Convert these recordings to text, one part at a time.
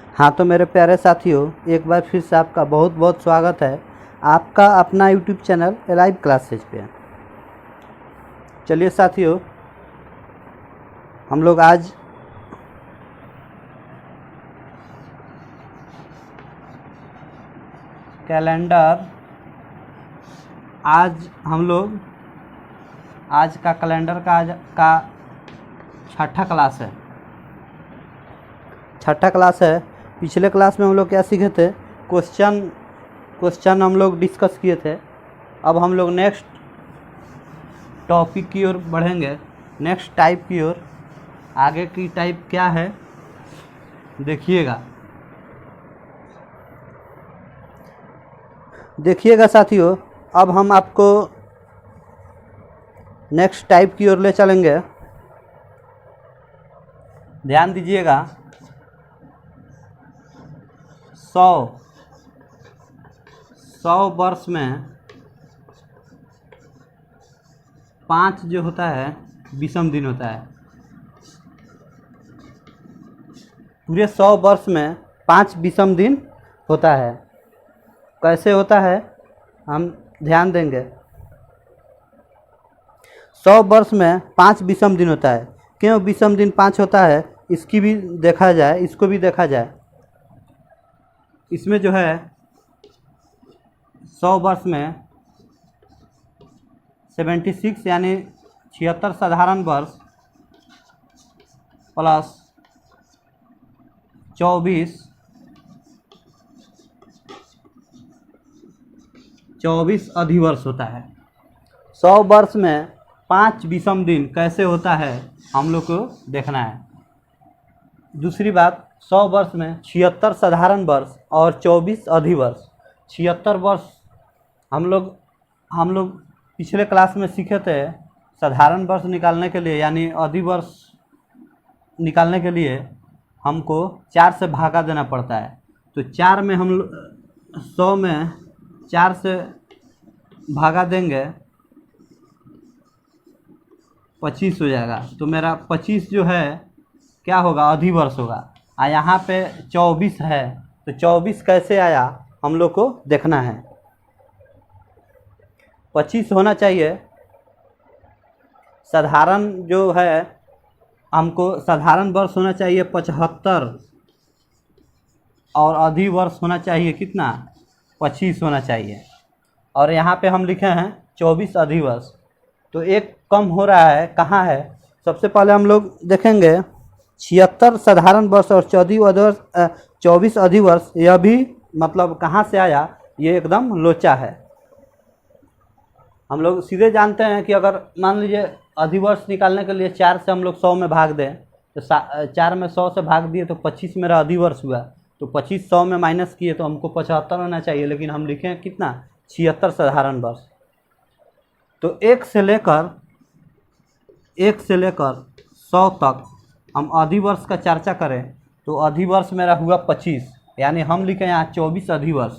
हाँ तो मेरे प्यारे साथियों, एक बार फिर से आपका बहुत बहुत स्वागत है आपका अपना यूट्यूब चैनल लाइव क्लासेज पे। चलिए साथियों, हम लोग आज कैलेंडर आज का कैलेंडर का छठा क्लास है। छठा क्लास है। पिछले क्लास में हम लोग क्या सीखे थे? क्वेश्चन हम लोग डिस्कस किए थे। अब हम लोग नेक्स्ट टॉपिक की ओर बढ़ेंगे, नेक्स्ट टाइप की ओर। आगे की टाइप क्या है देखिएगा साथियों। अब हम आपको नेक्स्ट टाइप की ओर ले चलेंगे। ध्यान दीजिएगा। 100 वर्ष में 5 जो होता है विषम दिन होता है। पूरे 100 वर्ष में 5 विषम दिन होता है। कैसे होता है हम ध्यान देंगे। 100 वर्ष में 5 विषम दिन होता है। क्यों विषम दिन 5 होता है इसको भी देखा जाए। इसमें जो है 100 वर्ष में 76 यानी 76 साधारण वर्ष प्लस 24 अधिवर्ष होता है। 100 वर्ष में 5 विषम दिन कैसे होता है हम लोग को देखना है। दूसरी बात, 100 वर्ष में 76 साधारण वर्ष और 24 अधिवर्ष। 76 वर्ष हम लोग पिछले क्लास में सीखे थे। साधारण वर्ष निकालने के लिए यानी अधिवर्ष निकालने के लिए हमको 4 से भागा देना पड़ता है। तो 4 में 100 में 4 से भागा देंगे 25 हो जाएगा। तो मेरा 25 जो है क्या होगा, अधिवर्ष होगा। यहाँ पे 24 है, तो 24 कैसे आया हम लोग को देखना है। 25 होना चाहिए। साधारण जो है हमको साधारण वर्ष होना चाहिए 75 और अधिवर्ष होना चाहिए कितना, 25 होना चाहिए। और यहाँ पे हम लिखे हैं 24 अधिवर्ष। तो एक कम हो रहा है, कहाँ है? सबसे पहले हम लोग देखेंगे 76 साधारण वर्ष और 24 अधिवर्ष। यह भी मतलब कहाँ से आया, ये एकदम लोचा है। हम लोग सीधे जानते हैं कि अगर मान लीजिए अधिवर्ष निकालने के लिए 4 से हम लोग 100 में भाग दें, तो 4 में 100 से भाग दिए तो 25 मेरा अधिवर्ष हुआ। तो 25 100 में माइनस किए तो हमको 75 होना चाहिए, लेकिन हम लिखे कितना, 76 साधारण वर्ष। तो 1 से लेकर 100 तक हम अधिवर्ष का चर्चा करें तो अधिवर्ष मेरा हुआ 25, यानी हम लिखे यहाँ 24 अधिवर्ष।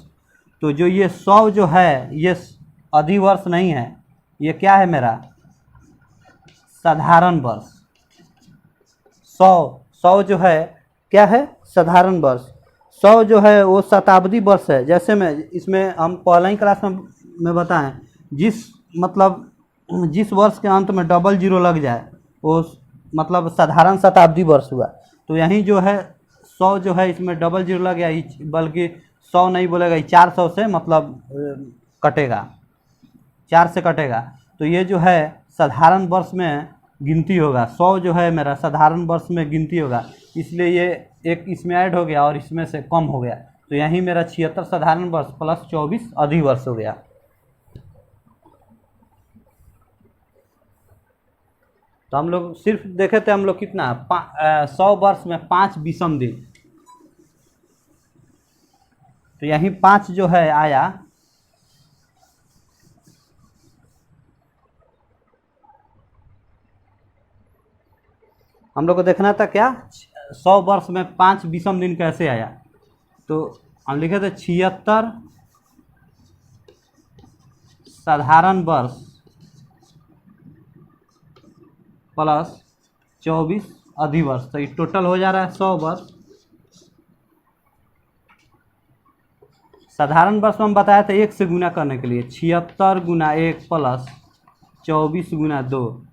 तो जो ये 100 जो है ये अधिवर्ष नहीं है, ये क्या है मेरा साधारण वर्ष। 100 जो है क्या है, साधारण वर्ष। 100 जो है वो शताब्दी वर्ष है। जैसे मैं इसमें हम पहले ही क्लास में बताएं, जिस वर्ष के अंत में डबल जीरो लग जाए वो मतलब साधारण शताब्दी वर्ष हुआ। तो यहीं जो है 100 जो है इसमें डबल जीरो लग गया, बल्कि 100 नहीं बोलेगा, 400 से मतलब कटेगा, 4 से कटेगा। तो ये जो है साधारण वर्ष में गिनती होगा। 100 जो है मेरा साधारण वर्ष में गिनती होगा, इसलिए ये एक इसमें ऐड हो गया और इसमें से कम हो गया। तो यहीं मेरा 76 साधारण वर्ष प्लस 24 अधिवर्ष हो गया। तो हम लोग सिर्फ देखे थे हम लोग कितना 100 वर्ष में 5 विषम दिन। तो यहीं 5 जो है आया। हम लोग को देखना था क्या 100 वर्ष में 5 विषम दिन कैसे आया। तो हम लिखे थे 76 साधारण वर्ष प्लस 24 अधिवर्ष। तो ये टोटल हो जा रहा है 100 वर्ष। साधारण वर्ष में हम बताया था 1 से गुना करने के लिए, 76 गुना 1 प्लस 24 गुना 2,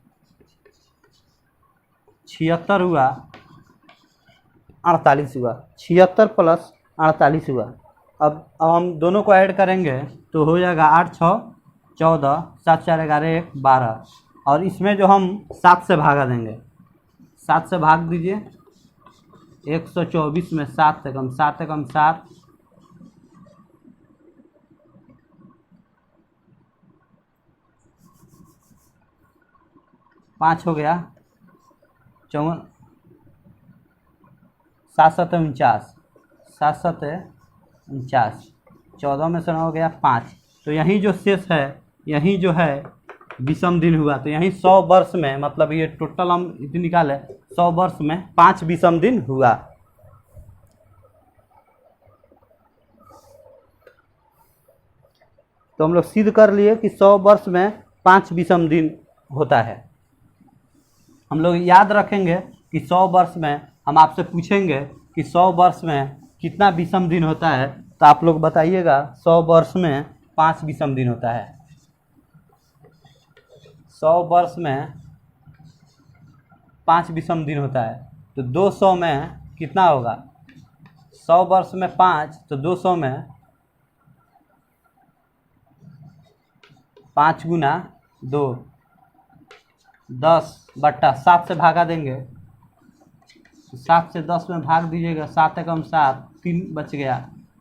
76 हुआ 48 हुआ, 76 प्लस 48 हुआ। अब हम दोनों को ऐड करेंगे तो हो जाएगा 8 6 14, 7 4 11 1 12, और इसमें जो हम 7 से भागा देंगे, 7 से भाग दीजिए, 124 में 7 से कम 7 से कम 7, 5 हो गया, 54, 7 7 49, 7 7 49, 14 में से 9 हो गया 5। तो यहीं जो शेष है, यहीं जो है विषम दिन हुआ। तो यहीं 100 वर्ष में, मतलब ये टोटल हम इतनी निकाले, 100 वर्ष में 5 विषम दिन हुआ। तो हम लोग सिद्ध कर लिए कि 100 वर्ष में 5 विषम दिन होता है। हम लोग याद रखेंगे कि 100 वर्ष में हम आपसे पूछेंगे कि 100 वर्ष में कितना विषम दिन होता है, तो आप लोग बताइएगा 100 वर्ष में 5 विषम दिन होता है। 100 वर्ष में 5 विषम दिन होता है, तो 200 में कितना होगा? 100 वर्ष में 5, तो 200 में 5 गुना 2, 10 बट्टा 7 से भागा देंगे, 7 से 10 में भाग दीजिएगा, 7 एकम 7, 3 बच गया,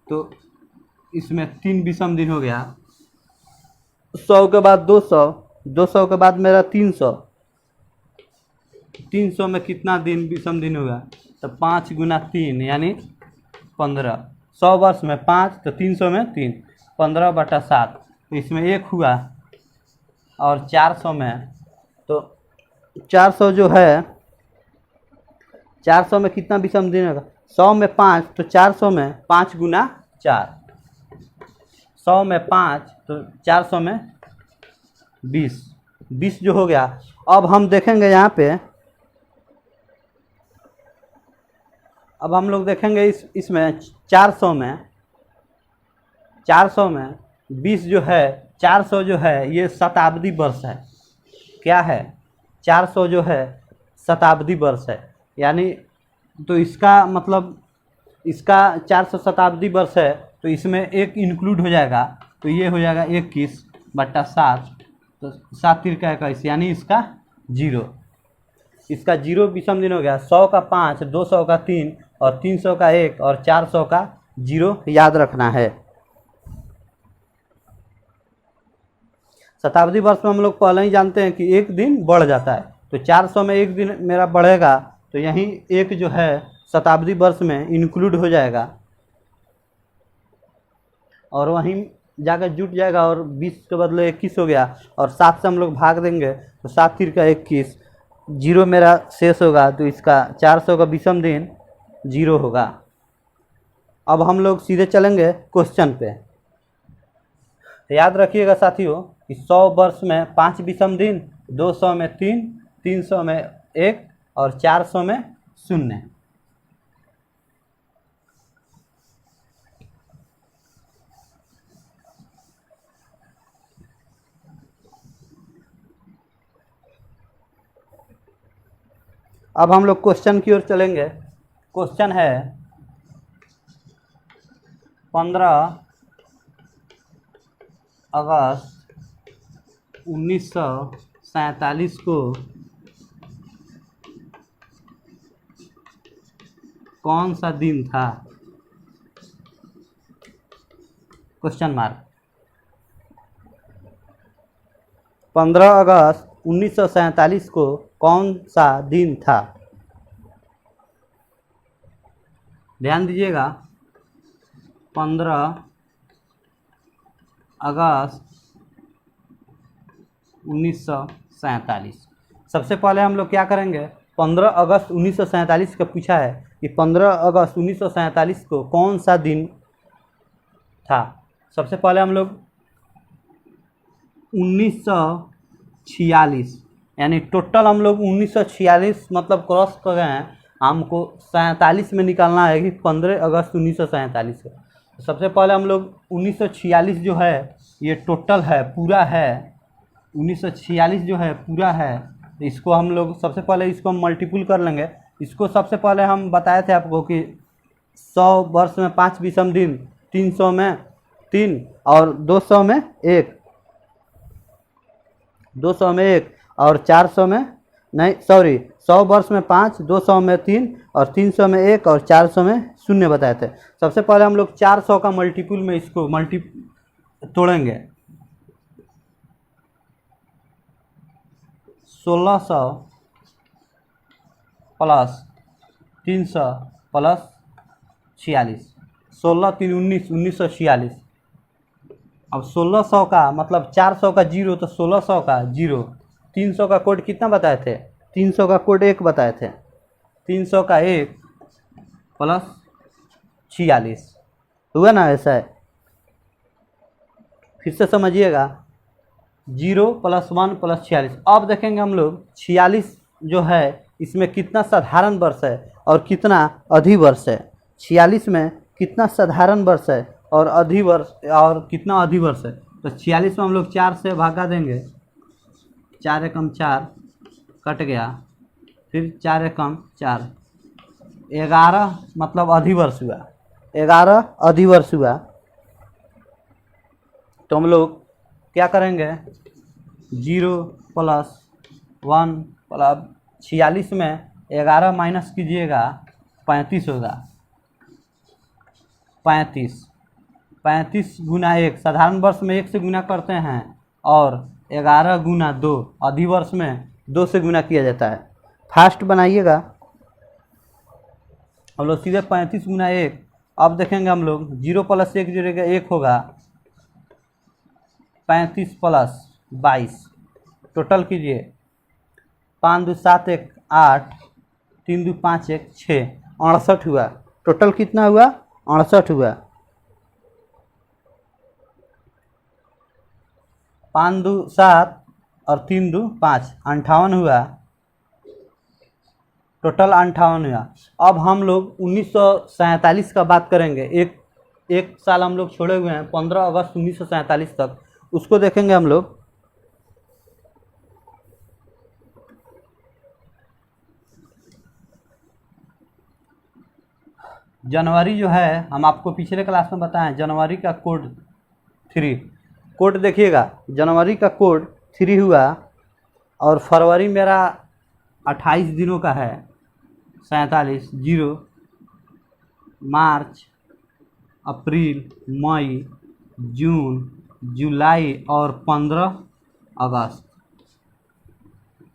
तो इसमें 3 विषम दिन हो गया। 100 के बाद 200, 200 के बाद मेरा 300, 300 में कितना दिन विषम दिन होगा? तो 5 गुना 3 यानी 15। 100 वर्ष में 5, तो 300 में 3, 15 बटा 7, तो इसमें 1 हुआ। और 400 में, तो 400 जो है, 400 में कितना विषम दिन होगा? 100 में 5, तो 400 में 5 गुना 4, 100 में 5, तो 400 में 20, 20 जो हो गया। अब हम देखेंगे यहाँ पे, अब हम लोग देखेंगे इसमें 400 में 20 जो है, 400 जो है ये शताब्दी वर्ष है। क्या है? 400 जो है शताब्दी वर्ष है, यानी तो इसका मतलब इसका 400 शताब्दी वर्ष है, तो इसमें एक इंक्लूड हो जाएगा, तो ये हो जाएगा 21 बट्टा 7, तो 7 तिरका 21, यानी इसका 0, इसका 0 विषम दिन हो गया। 100 का 5, 200 का 3, और 300 का 1, और 400 का 0 याद रखना है। शताब्दी वर्ष में हम लोग पहले ही जानते हैं कि एक दिन बढ़ जाता है, तो 400 में एक दिन मेरा बढ़ेगा, तो यहीं एक जो है शताब्दी वर्ष में इंक्लूड हो जाएगा, और वहीं जाकर जुट जाएगा, और 20 के बदले 21 हो गया, और 7 से हम लोग भाग देंगे, तो 7 तिरका 21, 0 मेरा शेष होगा, तो इसका 400 का विषम दिन 0 होगा। अब हम लोग सीधे चलेंगे क्वेश्चन पे। याद रखिएगा साथियों कि 100 वर्ष में 5 विषम दिन, 200 में 3, 300 में 1, और 400 में 0। अब हम लोग क्वेश्चन की ओर चलेंगे। क्वेश्चन है 15 अगस्त 1947 को कौन सा दिन था? Question mark. 15 अगस्त 1947 को कौन सा दिन था? ध्यान दीजिएगा, 15 अगस्त 1947। सबसे पहले हम लोग क्या करेंगे? 15 अगस्त 1947 का पूछा है कि 15 अगस्त 1947 को कौन सा दिन था। सबसे पहले हम लोग 1946, यानी टोटल हम लोग 1946 मतलब क्रॉस कर गए हैं, हमको 47 में निकालना है कि 15 अगस्त 1947 को। सबसे पहले हम लोग 1946 जो है ये टोटल है, पूरा है। 1946 जो है पूरा है, तो इसको हम लोग सबसे पहले इसको हम मल्टीपुल कर लेंगे। इसको सबसे पहले हम बताए थे आपको कि 100 वर्ष में 5 विषम दिन, 300 में 3 और 200 में 1, 200 में 1 और 400 में नहीं, सॉरी, 100 वर्ष में 5, 200 में 3 और 300 में 1 और 400 में 0 बताए थे। सबसे पहले हम लोग 400 का मल्टीपुल में इसको तोड़ेंगे। 1600 प्लस 300 प्लस 46, 16 3 19, 1946। अब 1600 का मतलब 400 का 0 तो 1600 का 0। 300 का कोड कितना बताए थे? 300 का कोड 1 बताए थे। 300 का 1 प्लस 46 हुआ ना, ऐसा है। फिर से समझिएगा, 0 + 1 + 46। अब देखेंगे हम लोग 46 जो है इसमें कितना साधारण वर्ष है और कितना अधिवर्ष है। 46 में कितना साधारण वर्ष है और अधिवर्ष और कितना अधिवर्ष है। तो 46 में हम लोग 4 से भागा देंगे, 4 एकम 4 कट गया, फिर 4 एकम 4, 11 मतलब अधिवर्ष हुआ, 11 अधिवर्ष हुआ। तो हम लोग क्या करेंगे, 0 + 1 + 46 में 11 माइनस कीजिएगा 35 होगा। 35 गुना 1, साधारण वर्ष में 1 से गुना करते हैं और 11 गुना 2 अधिवर्ष में 2 से गुना किया जाता है। फास्ट बनाइएगा हम लोग सीधे 35 गुना 1। अब देखेंगे हम लोग 0 + 1 जोड़ेगा 1 होगा, 35 + 22 टोटल कीजिए, 5 2 7 1 8, 3 2 5 1 6, 68 हुआ। टोटल कितना हुआ? 68 हुआ। 5 2 7 और 3 2 5, 58 हुआ। टोटल 58 हुआ। अब हम लोग 1947 का बात करेंगे। एक साल हम लोग छोड़े हुए हैं, 15 अगस्त 1947 तक, उसको देखेंगे हम लोग। जनवरी जो है, हम आपको पिछले क्लास में बताएं, जनवरी का कोड 3। कोड देखिएगा, जनवरी का कोड 3 हुआ और फरवरी मेरा 28 दिनों का है, 47 0, मार्च, अप्रैल, मई, जून, जुलाई और 15 अगस्त।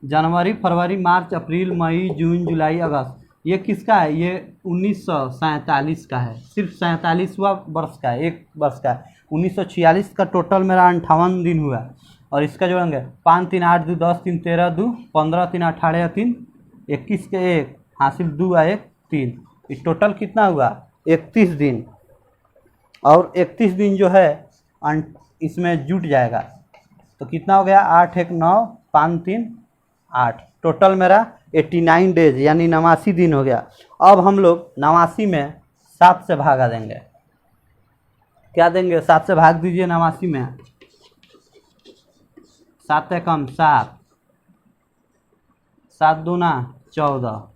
जनवरी, फरवरी, मार्च, अप्रैल, मई, जून, जुलाई, अगस्त, ये किसका है? ये 1947 का है। सिर्फ 47वां वर्ष का है, एक वर्ष का है। 1946 का टोटल मेरा 58 दिन हुआ और इसका जोड़ेंगे 5 3 8 2 10 3 13 2 15 3 18 3 21 के 1 हासिल 2 1 3, इस टोटल कितना हुआ? 31 दिन। और 31 दिन जो है इसमें जुट जाएगा तो कितना हो गया? 8 1 9 5 3 8, टोटल मेरा 89 डेज यानी 89 दिन हो गया। अब हम लोग 89 में 7 से भागा देंगे। क्या देंगे? 7 से भाग दीजिए 89 में। 7 एकम 7, 7 दूना 14,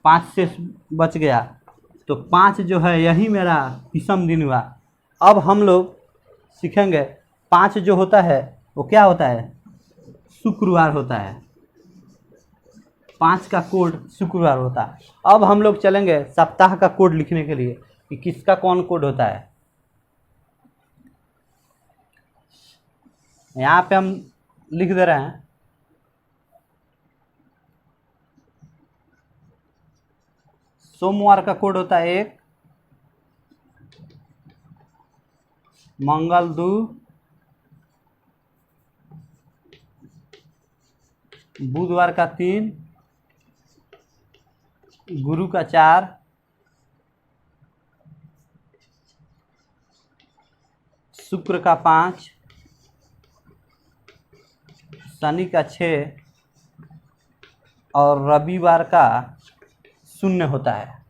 5 से बच गया तो 5 जो है यही मेरा विषम दिन हुआ। अब हम लोग सीखेंगे 5 जो होता है वो क्या होता है? शुक्रवार होता है। 5 का कोड शुक्रवार होता है। अब हम लोग चलेंगे सप्ताह का कोड लिखने के लिए कि किसका कौन कोड होता है। यहाँ पे हम लिख दे रहे हैं, सोमवार का कोड होता है 1, मंगल 2, बुधवार का 3, गुरु का 4, शुक्र का 5, शनि का 6 और रविवार का 0 होता है।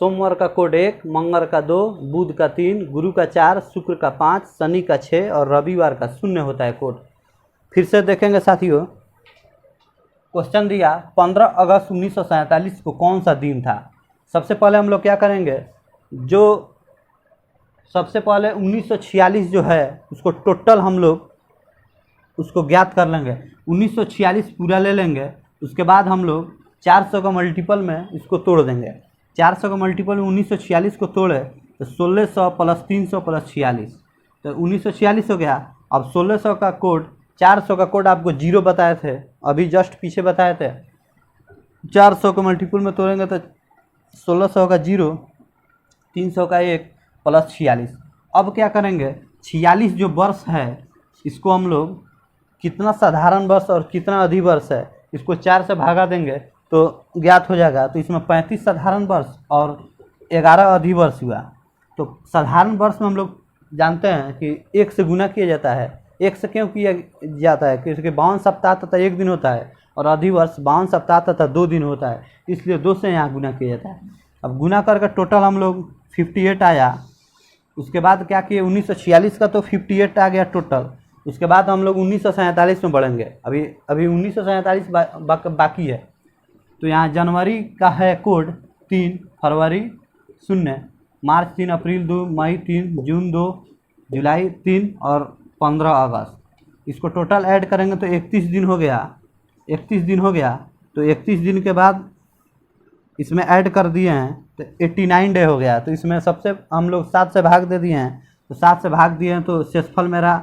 सोमवार का कोड 1, मंगल का 2, बुध का 3, गुरु का 4, शुक्र का 5, शनि का 6 और रविवार का 0 होता है कोड। फिर से देखेंगे साथियों, क्वेश्चन दिया 15 अगस्त 1947 को कौन सा दिन था। सबसे पहले हम लोग क्या करेंगे, जो सबसे पहले 1946 जो है उसको टोटल हम लोग उसको ज्ञात कर लेंगे। 1946 पूरा ले लेंगे, उसके बाद हम लोग 400 का मल्टीपल में इसको तोड़ देंगे। 400 का मल्टीपल में 1946 को तोड़े तो 1600 प्लस 300 प्लस 46, तो 1946 हो गया। अब 1600 का कोड, 400 का कोड आपको 0 बताए थे, अभी जस्ट पीछे बताए थे। 400 को मल्टीपल में तोड़ेंगे तो 1600 का 0, 300 का 1 प्लस 46। अब क्या करेंगे, 46 जो वर्ष है इसको हम लोग कितना साधारण वर्ष और कितना अधिवर्ष है इसको 4 से भागा देंगे तो ज्ञात हो जाएगा। तो इसमें 35 साधारण वर्ष और 11 अधिवर्ष हुआ। तो साधारण वर्ष में हम लोग जानते हैं कि 1 से गुना किया जाता है। 1 से क्यों किया जाता है, क्योंकि 52 सप्ताह तथा 1 दिन होता है और अधिवर्ष 52 सप्ताह तथा 2 दिन होता है, इसलिए 2 से यहाँ गुना किया जाता है। अब गुना करके टोटल हम लोग 58 आया। उसके बाद क्या किए, 1946 का तो 58 आ गया टोटल। उसके बाद हम लोग 1947 में बढ़ेंगे। अभी 1947 बाकी है। तो यहाँ जनवरी का है कोड 3, फरवरी 0, मार्च 3, अप्रैल 2, मई 3, जून 2, जुलाई 3 और 15 अगस्त। इसको टोटल ऐड करेंगे तो 31 दिन हो गया। 31 दिन हो गया तो 31 दिन के बाद इसमें ऐड कर दिए हैं तो 89 डे हो गया। तो इसमें सबसे हम लोग 7 से भाग दे दिए हैं, तो 7 से भाग दिए हैं तो शेषफल मेरा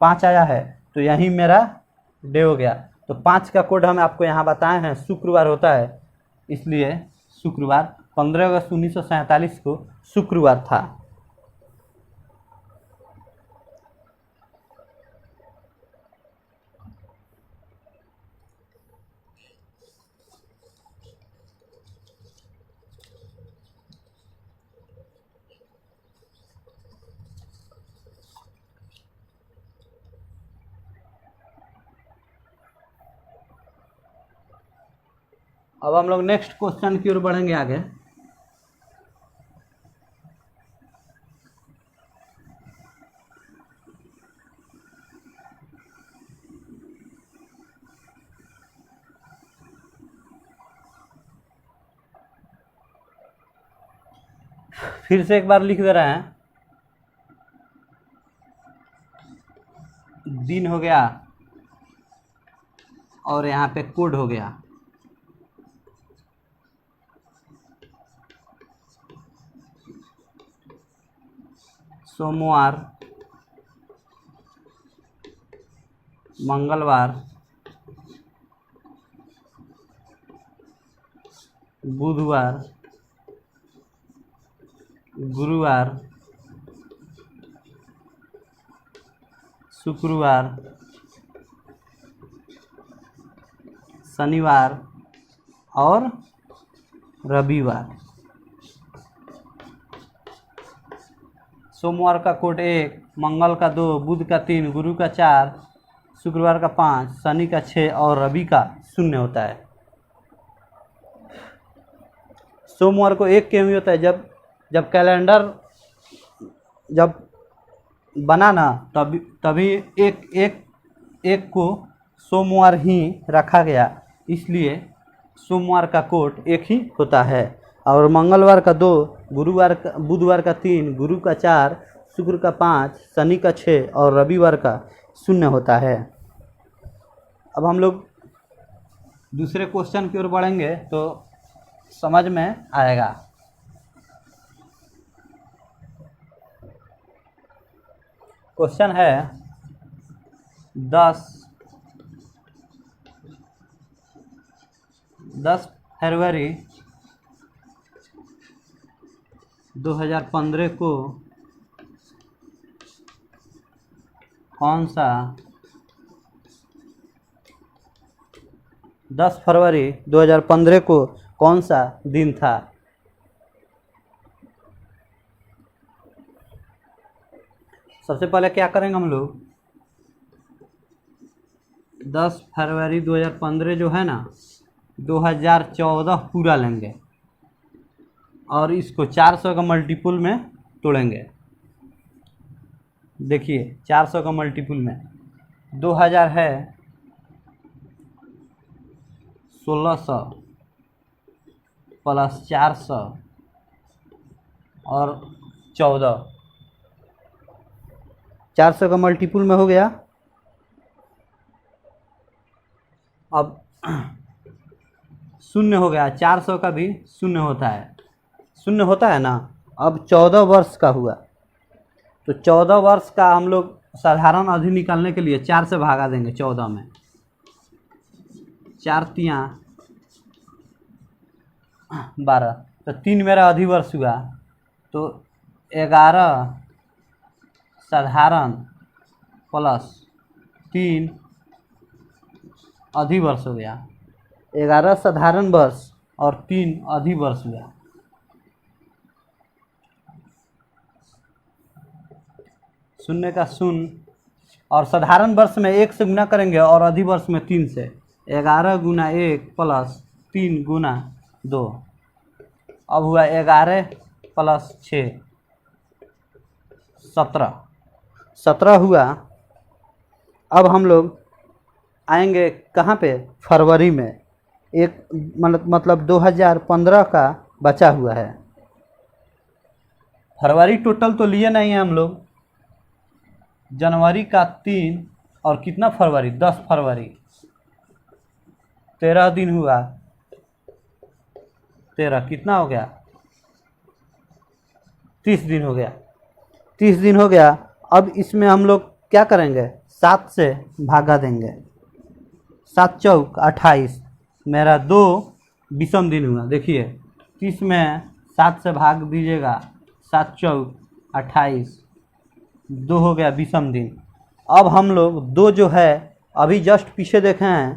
5 आया है, तो यही मेरा डे हो गया। तो 5 का कोड हम आपको यहाँ बताए हैं, शुक्रवार होता है, इसलिए शुक्रवार 15 अगस्त 1947 को शुक्रवार था। अब हम लोग नेक्स्ट क्वेश्चन की ओर बढ़ेंगे आगे। फिर से एक बार लिख दे रहे हैं, दिन हो गया और यहाँ पे कोड हो गया। सोमवार, मंगलवार, बुधवार, गुरुवार, शुक्रवार, शनिवार और रविवार। सोमवार का कोड 1, मंगल का 2, बुध का 3, गुरु का 4, शुक्रवार का 5, शनि का 6 और रवि का 0 होता है। सोमवार को 1 क्यों होता है, जब कैलेंडर जब बना ना तभी एक को सोमवार ही रखा गया, इसलिए सोमवार का कोड 1 ही होता है। और मंगलवार का 2, बुधवार का 3, गुरु का 4, शुक्र का 5, शनि का 6 और रविवार का 0 होता है। अब हम लोग दूसरे क्वेश्चन की ओर बढ़ेंगे तो समझ में आएगा। क्वेश्चन है 10 फरवरी 2015 को कौन सा 10 फरवरी 2015 को कौन सा दिन था। सबसे पहले क्या करेंगे हम लोग, 10 फरवरी 2015 जो है ना 2014 पूरा लेंगे। और इसको 400 का मल्टीपुल में तोड़ेंगे। देखिए 400 का मल्टीपुल में 2000 है, 1600 प्लस 400 और 14, 400 का मल्टीपुल में हो गया। अब शून्य हो गया, 400 का भी शून्य होता है, शून्य होता है ना। अब 14 वर्ष का हुआ, तो 14 वर्ष का हम लोग साधारण अवधि निकालने के लिए 4 से भागा देंगे 14 में। 4 तियाँ 12, तो 3 मेरा अधिवर्ष हुआ, तो 11 साधारण प्लस 3 अधिवर्ष हो गया। 11 साधारण वर्ष और 3 अधिवर्ष हुआ। शून्य का शून्य, और साधारण वर्ष में 1 से गुना करेंगे और अधिवर्ष में 3 से। 11 गुना 1 प्लस 3 गुना 2, अब हुआ 11 प्लस 6 17, 17 हुआ। अब हम लोग आएंगे कहाँ पे, फरवरी में। एक मतलब 2015 का बचा हुआ है। फरवरी टोटल तो लिए नहीं है हम लोग, जनवरी का 3 और कितना फरवरी, 10 फरवरी, 13 दिन हुआ। 13 कितना हो गया, 30 दिन हो गया, 30 दिन हो गया। अब इसमें हम लोग क्या करेंगे, 7 से भागा देंगे। 7 चौक 28, मेरा 2 विषम दिन हुआ। देखिए 30 में 7 से भाग दीजिएगा, 7 चौक 28, 2 हो गया विषम दिन। अब हम लोग 2 जो है, अभी जस्ट पीछे देखे हैं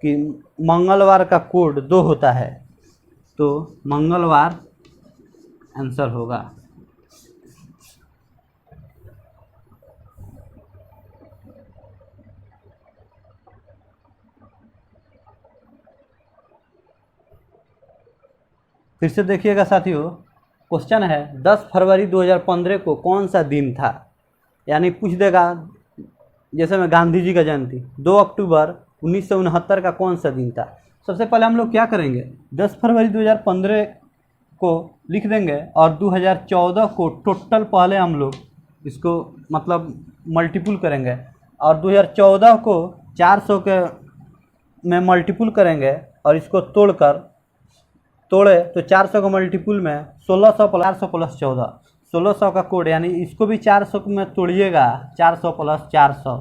कि मंगलवार का कोड 2 होता है, तो मंगलवार आंसर होगा। फिर से देखिएगा साथियों, क्वेश्चन है 10 फरवरी 2015 को कौन सा दिन था। यानी पूछ देगा, जैसे में गांधी जी का जयंती 2 अक्टूबर 1969 का कौन सा दिन था। सबसे पहले हम लोग क्या करेंगे, 10 फरवरी 2015 को लिख देंगे और 2014 को टोटल पहले हम लोग इसको मतलब मल्टीपुल करेंगे, और 2014 को 400 के में मल्टीपुल करेंगे और इसको तोड़े तो 400 का मल्टीपुल में 1600 प्लस 400 प्लस 14, 1600 का कोड, यानी इसको भी 400 में तोड़िएगा, 400 प्लस 400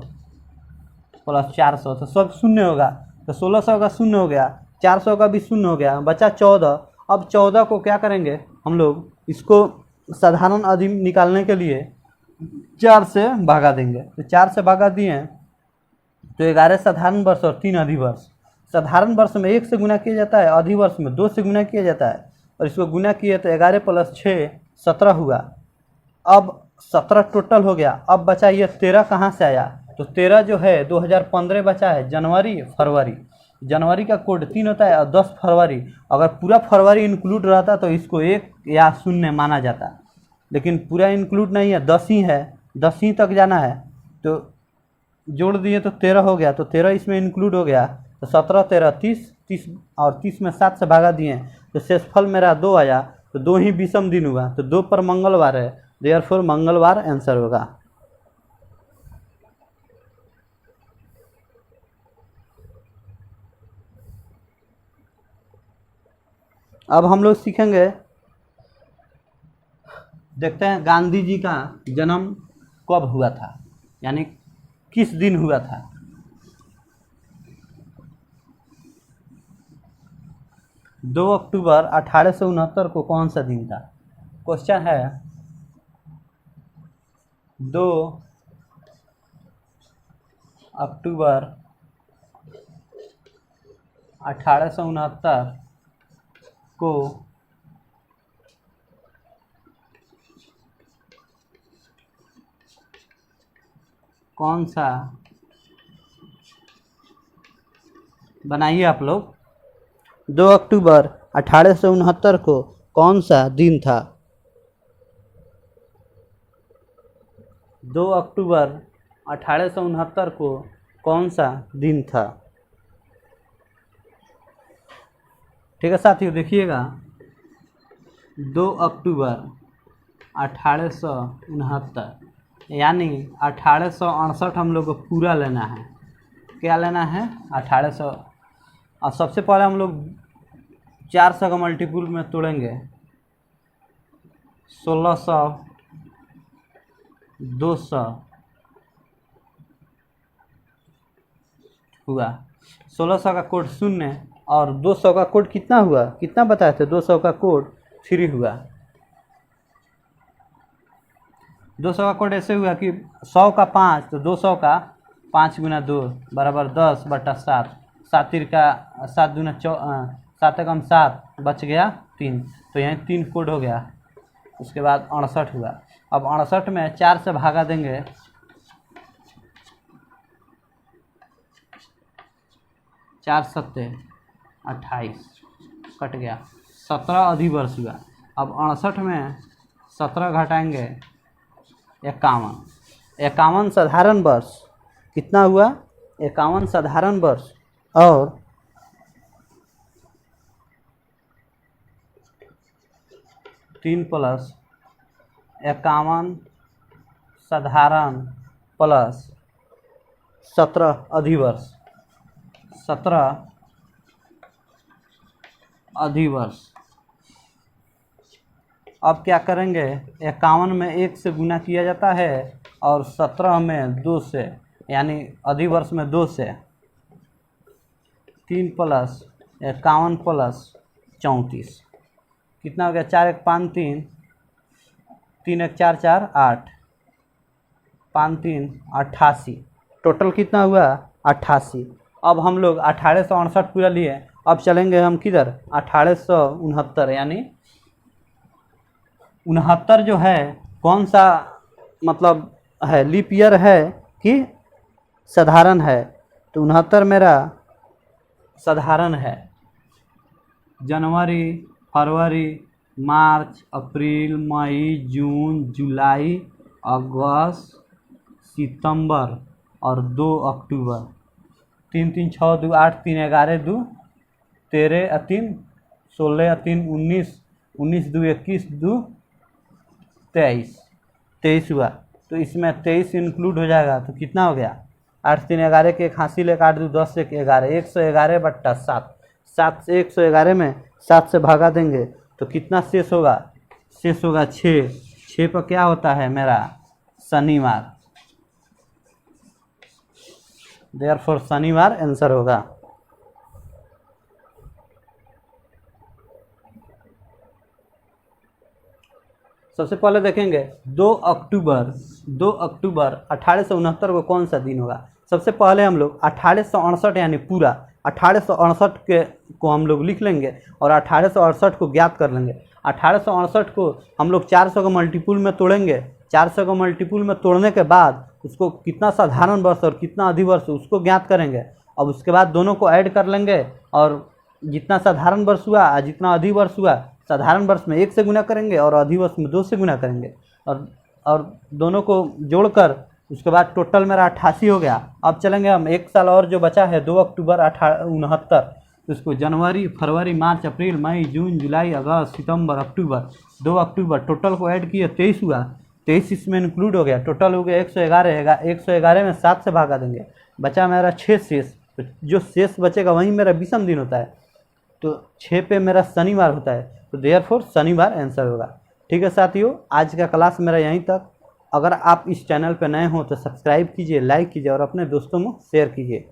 प्लस 400, तो सब शून्य होगा। तो 1600 का शून्य हो गया, 400 का भी शून्य हो गया, बचा 14। अब 14 को क्या करेंगे हम लोग, इसको साधारण अवधि निकालने के लिए 4 से भागा देंगे। तो 4 से भागा दिए तो 11 साधारण वर्ष और 3 अधिवर्ष। साधारण वर्ष में 1 से गुना किया जाता है, अधिवर्ष में 2 से गुना किया जाता है, और इसको गुना किए तो 11 प्लस 6 17 हुआ। अब 17 टोटल हो गया। अब बचा ये 13 कहाँ से आया, तो 13 जो है 2015 बचा है, जनवरी फरवरी। जनवरी का कोड 3 होता है, और 10 फरवरी, अगर पूरा फरवरी इंक्लूड रहता तो इसको 1 या 0 माना जाता, लेकिन पूरा इंक्लूड नहीं है, 10 ही है, 10 ही तक जाना है, तो जोड़ दिए तो 13 हो गया। तो 13 इसमें इंक्लूड हो गया, तो 17 13 30, 30 और 30 में 7 से भागा दिए तो शेषफल मेरा 2 आया। तो 2 ही विषम दिन हुआ, तो 2 पर मंगलवार है, देयरफॉर मंगलवार आंसर होगा। अब हम लोग सीखेंगे, देखते हैं गांधी जी का जन्म कब हुआ था, यानी किस दिन हुआ था। 2 अक्टूबर 1869 को कौन सा दिन था। क्वेश्चन है 2 अक्टूबर 1869 को कौन सा, बनाइए आप लोग, 2 अक्टूबर 1869 को कौन सा दिन था? 2 अक्टूबर 1869 को कौन सा दिन था? ठीक है साथियों, देखिएगा 2 अक्टूबर 1869 यानी 1868 हम लोग को पूरा लेना है। क्या लेना है? 1800। और सबसे पहले हम लोग 400 का मल्टीपुल में तोड़ेंगे। 1600, 200 हुआ। 1600 का कोड 0 और 200 का कोड कितना हुआ? कितना बताए थे? 200 का कोड 3 हुआ। 200 का कोड ऐसे हुआ कि 100 का 5 तो 200 का 5 गुना 2 बराबर 10/7। 7 का 7 दूना 7 कम 7 बच गया 3, तो यहाँ 3 कोड हो गया। उसके बाद 68 हुआ। अब 68 में 4 से भागा देंगे। 4 7 28 कट गया। 17 अधिवर्ष हुआ। अब 68 में 17 घटाएंगे 51। 51 साधारण वर्ष कितना हुआ? 51 साधारण वर्ष और 3 + 51 साधारण प्लस 17 अधिवर्ष। 17 अधिवर्ष। अब क्या करेंगे? 51 में 1 से गुना किया जाता है और 17 में 2 से, यानी अधिवर्ष में 2 से। 3 + 51 + 34 कितना हो गया? 4 1 5 3, 3 1 4 4 8, 5 3 88। टोटल कितना हुआ? 88। अब हम लोग 1868 पूरा लिए। अब चलेंगे हम किधर? 1869 यानी 69 जो है कौन सा मतलब है? लीप ईयर है कि साधारण है? तो 69 मेरा साधारण है। जनवरी, फरवरी, मार्च, अप्रैल, मई, जून, जुलाई, अगस्त, सितंबर और 2 अक्टूबर। 3 3 6 2 8 3 11 2 13 3 16 3 19 19 2 21 2 23 23 हुआ। तो इसमें 23 इंक्लूड हो जाएगा तो कितना हो गया? 8 3 11 के 81 ले काट दूँ 10 1 11 111/7। 7 से 111 में 7 से भागा देंगे तो कितना शेष होगा? शेष होगा 6। 6 पर क्या होता है मेरा? शनिवार। देयरफॉर शनिवार आंसर होगा। सबसे पहले देखेंगे 2 अक्टूबर 1869 को कौन सा दिन होगा। सबसे पहले हम लोग 1868 यानी पूरा 1868 के को हम लोग लिख लेंगे और 1868 को ज्ञात कर लेंगे। 1868 को हम लोग 400 का मल्टीपुल में तोड़ेंगे। 400 का मल्टीपुल में तोड़ने के बाद उसको कितना साधारण वर्ष और कितना अधिवर्ष उसको ज्ञात करेंगे। अब उसके बाद दोनों को ऐड कर लेंगे और जितना साधारण वर्ष हुआ और जितना अधिवर्ष हुआ, साधारण वर्ष में 1 से गुना करेंगे और अधिवर्ष में 2 से गुना करेंगे और दोनों को जोड़कर उसके बाद टोटल मेरा 88 हो गया। अब चलेंगे हम 1 साल और जो बचा है 2 अक्टूबर 1869, तो इसको जनवरी, फरवरी, मार्च, अप्रैल, मई, जून, जुलाई, अगस्त, सितंबर, अक्टूबर, 2 अक्टूबर टोटल को ऐड किए 23 हुआ। 23 इसमें इंक्लूड हो गया। टोटल हो गया 111। 111 में 7 से भागा देंगे, बचा मेरा 6 शेष। तो जो शेष बचेगा वही मेरा विषम दिन होता है, तो 6 पे मेरा शनिवार होता है, तो देयरफॉर शनिवार आंसर होगा। ठीक है साथियों, आज का क्लास मेरा यहीं तक। अगर आप इस चैनल पर नए हो तो सब्सक्राइब कीजिए, लाइक कीजिए और अपने दोस्तों में शेयर कीजिए।